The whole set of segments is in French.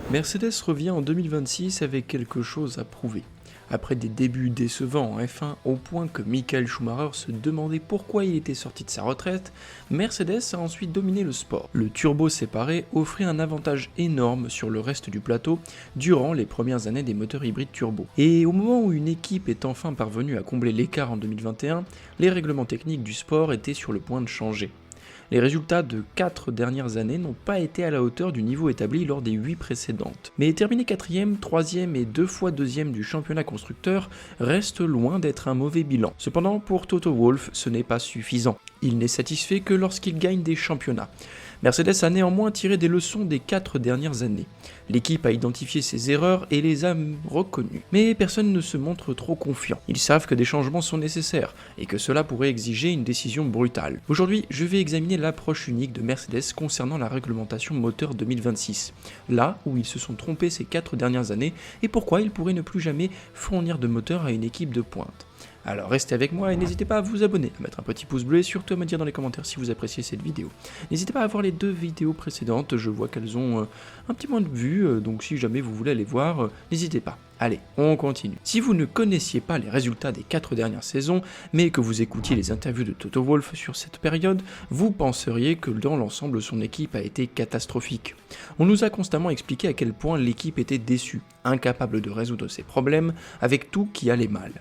Mercedes revient en 2026 avec quelque chose à prouver. Après des débuts décevants en F1 au point que Michael Schumacher se demandait pourquoi il était sorti de sa retraite, Mercedes a ensuite dominé le sport. Le turbo séparé offrait un avantage énorme sur le reste du plateau durant les premières années des moteurs hybrides turbo. Et au moment où une équipe est enfin parvenue à combler l'écart en 2021, les règlements techniques du sport étaient sur le point de changer. Les résultats de 4 dernières années n'ont pas été à la hauteur du niveau établi lors des 8 précédentes. Mais terminer 4ème, 3ème et 2 fois 2ème du championnat constructeur reste loin d'être un mauvais bilan. Cependant, pour Toto Wolff, ce n'est pas suffisant. Il n'est satisfait que lorsqu'il gagne des championnats. Mercedes a néanmoins tiré des leçons des 4 dernières années. L'équipe a identifié ses erreurs et les a reconnues. Mais personne ne se montre trop confiant. Ils savent que des changements sont nécessaires et que cela pourrait exiger une décision brutale. Aujourd'hui, je vais examiner l'approche unique de Mercedes concernant la réglementation moteur 2026. Là où ils se sont trompés ces 4 dernières années et pourquoi ils pourraient ne plus jamais fournir de moteur à une équipe de pointe. Alors restez avec moi et n'hésitez pas à vous abonner, à mettre un petit pouce bleu et surtout à me dire dans les commentaires si vous appréciez cette vidéo. N'hésitez pas à voir les 2 vidéos précédentes, je vois qu'elles ont un petit moins de vues, donc si jamais vous voulez les voir, n'hésitez pas. Allez, on continue. Si vous ne connaissiez pas les résultats des 4 dernières saisons, mais que vous écoutiez les interviews de Toto Wolff sur cette période, vous penseriez que dans l'ensemble son équipe a été catastrophique. On nous a constamment expliqué à quel point l'équipe était déçue, incapable de résoudre ses problèmes, avec tout qui allait mal.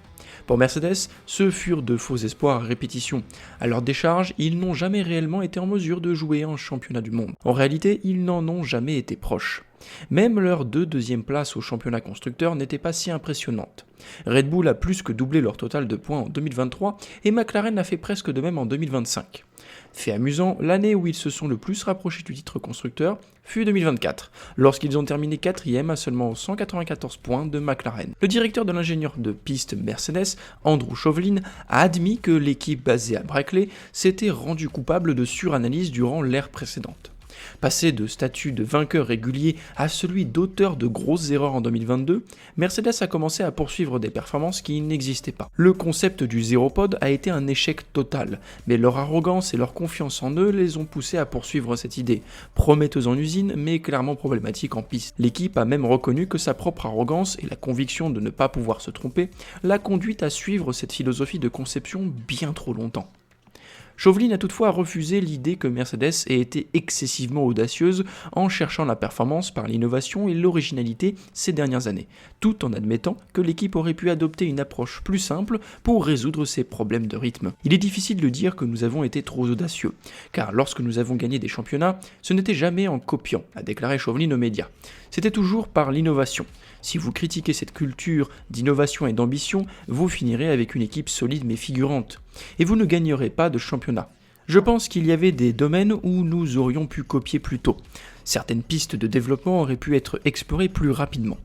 Pour Mercedes, ce furent de faux espoirs à répétition. À leur décharge, ils n'ont jamais réellement été en mesure de jouer en championnat du monde. En réalité, ils n'en ont jamais été proches. Même leurs 2 deuxièmes places au championnat constructeur n'étaient pas si impressionnantes. Red Bull a plus que doublé leur total de points en 2023 et McLaren a fait presque de même en 2025. Fait amusant, l'année où ils se sont le plus rapprochés du titre constructeur fut 2024, lorsqu'ils ont terminé 4ème à seulement 194 points de McLaren. Le directeur de l'ingénieur de piste Mercedes, Andrew Shovlin, a admis que l'équipe basée à Brackley s'était rendue coupable de suranalyse durant l'ère précédente. Passé de statut de vainqueur régulier à celui d'auteur de grosses erreurs en 2022, Mercedes a commencé à poursuivre des performances qui n'existaient pas. Le concept du zéro pod a été un échec total, mais leur arrogance et leur confiance en eux les ont poussés à poursuivre cette idée, prometteuse en usine mais clairement problématique en piste. L'équipe a même reconnu que sa propre arrogance et la conviction de ne pas pouvoir se tromper l'a conduite à suivre cette philosophie de conception bien trop longtemps. Shovlin a toutefois refusé l'idée que Mercedes ait été excessivement audacieuse en cherchant la performance par l'innovation et l'originalité ces dernières années, tout en admettant que l'équipe aurait pu adopter une approche plus simple pour résoudre ses problèmes de rythme. Il est difficile de dire que nous avons été trop audacieux, car lorsque nous avons gagné des championnats, ce n'était jamais en copiant, a déclaré Shovlin aux médias. C'était toujours par l'innovation. Si vous critiquez cette culture d'innovation et d'ambition, vous finirez avec une équipe solide mais figurante. Et vous ne gagnerez pas de championnat. Je pense qu'il y avait des domaines où nous aurions pu copier plus tôt. Certaines pistes de développement auraient pu être explorées plus rapidement.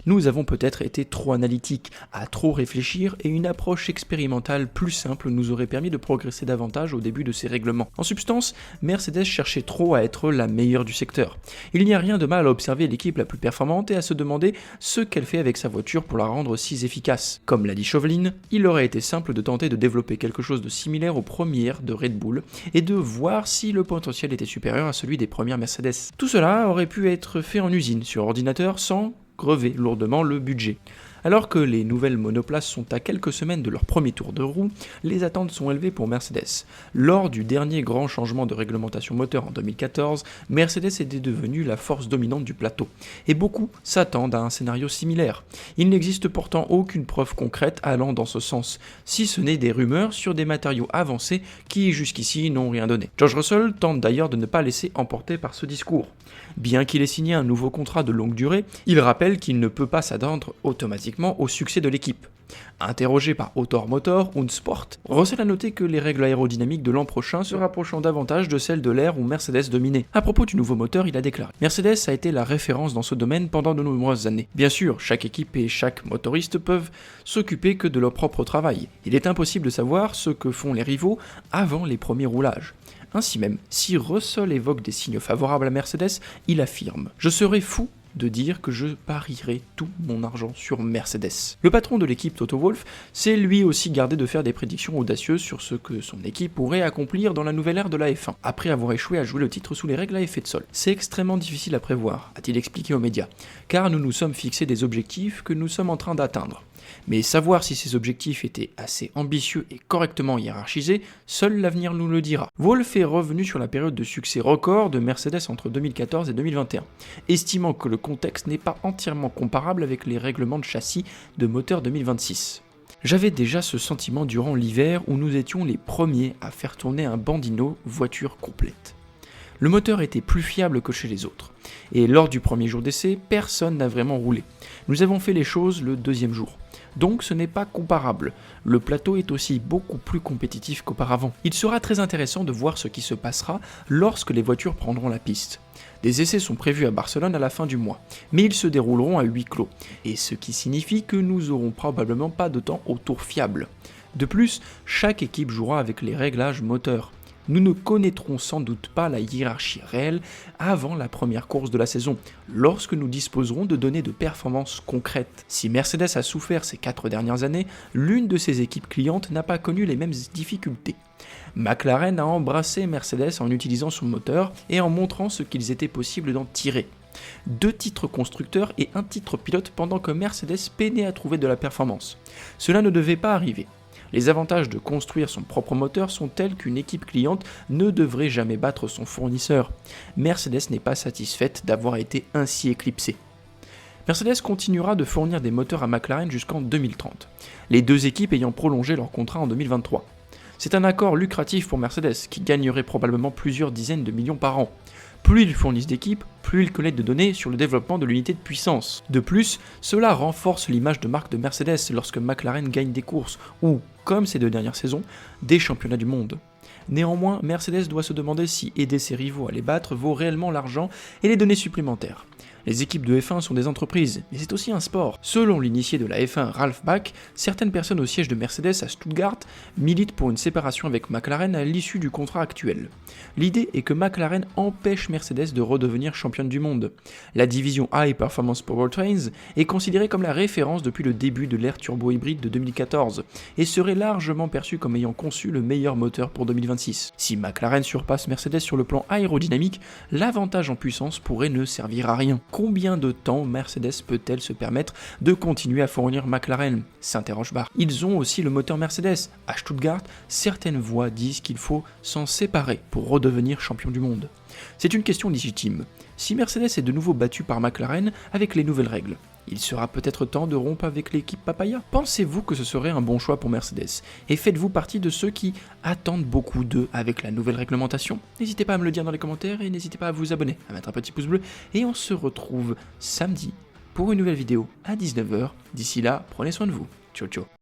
Nous avons peut-être été trop analytiques, à trop réfléchir et une approche expérimentale plus simple nous aurait permis de progresser davantage au début de ces règlements. En substance, Mercedes cherchait trop à être la meilleure du secteur. Il n'y a rien de mal à observer l'équipe la plus performante et à se demander ce qu'elle fait avec sa voiture pour la rendre si efficace. Comme l'a dit Shovlin, il aurait été simple de tenter de développer quelque chose de similaire aux premières de Red Bull et de voir si le potentiel était supérieur à celui des premières Mercedes. Tout cela aurait pu être fait en usine, sur ordinateur, sans grever lourdement le budget. Alors que les nouvelles monoplaces sont à quelques semaines de leur premier tour de roue, les attentes sont élevées pour Mercedes. Lors du dernier grand changement de réglementation moteur en 2014, Mercedes était devenue la force dominante du plateau, et beaucoup s'attendent à un scénario similaire. Il n'existe pourtant aucune preuve concrète allant dans ce sens, si ce n'est des rumeurs sur des matériaux avancés qui jusqu'ici n'ont rien donné. George Russell tente d'ailleurs de ne pas laisser emporter par ce discours. Bien qu'il ait signé un nouveau contrat de longue durée, il rappelle qu'il ne peut pas s'attendre automatiquement au succès de l'équipe. Interrogé par Autor Motor und Sport, Russell a noté que les règles aérodynamiques de l'an prochain se rapprochant davantage de celles de l'ère où Mercedes dominait. À propos du nouveau moteur, il a déclaré « Mercedes a été la référence dans ce domaine pendant de nombreuses années. Bien sûr, chaque équipe et chaque motoriste peuvent s'occuper que de leur propre travail. Il est impossible de savoir ce que font les rivaux avant les premiers roulages. Ainsi même, si Russell évoque des signes favorables à Mercedes, il affirme « Je serais fou de dire que je parierais tout mon argent sur Mercedes. Le patron de l'équipe Toto Wolff s'est lui aussi gardé de faire des prédictions audacieuses sur ce que son équipe pourrait accomplir dans la nouvelle ère de la F1, après avoir échoué à jouer le titre sous les règles à effet de sol. C'est extrêmement difficile à prévoir, a-t-il expliqué aux médias, car nous nous sommes fixés des objectifs que nous sommes en train d'atteindre. Mais savoir si ces objectifs étaient assez ambitieux et correctement hiérarchisés, seul l'avenir nous le dira. Wolff est revenu sur la période de succès record de Mercedes entre 2014 et 2021, estimant que le contexte n'est pas entièrement comparable avec les règlements de châssis de moteur 2026. J'avais déjà ce sentiment durant l'hiver où nous étions les premiers à faire tourner un Bandino voiture complète. Le moteur était plus fiable que chez les autres, et lors du premier jour d'essai, personne n'a vraiment roulé. Nous avons fait les choses le deuxième jour. Donc ce n'est pas comparable, le plateau est aussi beaucoup plus compétitif qu'auparavant. Il sera très intéressant de voir ce qui se passera lorsque les voitures prendront la piste. Des essais sont prévus à Barcelone à la fin du mois, mais ils se dérouleront à huis clos, et ce qui signifie que nous aurons probablement pas de temps au tour fiable. De plus, chaque équipe jouera avec les réglages moteurs. Nous ne connaîtrons sans doute pas la hiérarchie réelle avant la première course de la saison, lorsque nous disposerons de données de performance concrètes. Si Mercedes a souffert ces 4 dernières années, l'une de ses équipes clientes n'a pas connu les mêmes difficultés. McLaren a embrassé Mercedes en utilisant son moteur et en montrant ce qu'il était possible d'en tirer. 2 titres constructeurs et 1 titre pilote pendant que Mercedes peinait à trouver de la performance. Cela ne devait pas arriver. Les avantages de construire son propre moteur sont tels qu'une équipe cliente ne devrait jamais battre son fournisseur. Mercedes n'est pas satisfaite d'avoir été ainsi éclipsée. Mercedes continuera de fournir des moteurs à McLaren jusqu'en 2030, les 2 équipes ayant prolongé leur contrat en 2023. C'est un accord lucratif pour Mercedes, qui gagnerait probablement plusieurs dizaines de millions par an. Plus ils fournissent d'équipes, plus ils collectent de données sur le développement de l'unité de puissance. De plus, cela renforce l'image de marque de Mercedes lorsque McLaren gagne des courses, ou, comme ces 2 dernières saisons, des championnats du monde. Néanmoins, Mercedes doit se demander si aider ses rivaux à les battre vaut réellement l'argent et les données supplémentaires. Les équipes de F1 sont des entreprises, mais c'est aussi un sport. Selon l'initié de la F1 Ralf Bach, certaines personnes au siège de Mercedes à Stuttgart militent pour une séparation avec McLaren à l'issue du contrat actuel. L'idée est que McLaren empêche Mercedes de redevenir championne du monde. La division High Performance Powertrains est considérée comme la référence depuis le début de l'ère turbo-hybride de 2014 et serait largement perçue comme ayant conçu le meilleur moteur pour 2026. Si McLaren surpasse Mercedes sur le plan aérodynamique, l'avantage en puissance pourrait ne servir à rien. Combien de temps Mercedes peut-elle se permettre de continuer à fournir McLaren ? S'interroge Bach. Ils ont aussi le moteur Mercedes. À Stuttgart, certaines voix disent qu'il faut s'en séparer pour redevenir champion du monde. C'est une question légitime. Si Mercedes est de nouveau battu par McLaren avec les nouvelles règles, il sera peut-être temps de rompre avec l'équipe Papaya. Pensez-vous que ce serait un bon choix pour Mercedes ? Et faites-vous partie de ceux qui attendent beaucoup d'eux avec la nouvelle réglementation ? N'hésitez pas à me le dire dans les commentaires et n'hésitez pas à vous abonner, à mettre un petit pouce bleu. Et on se retrouve samedi pour une nouvelle vidéo à 19h. D'ici là, prenez soin de vous. Ciao ciao.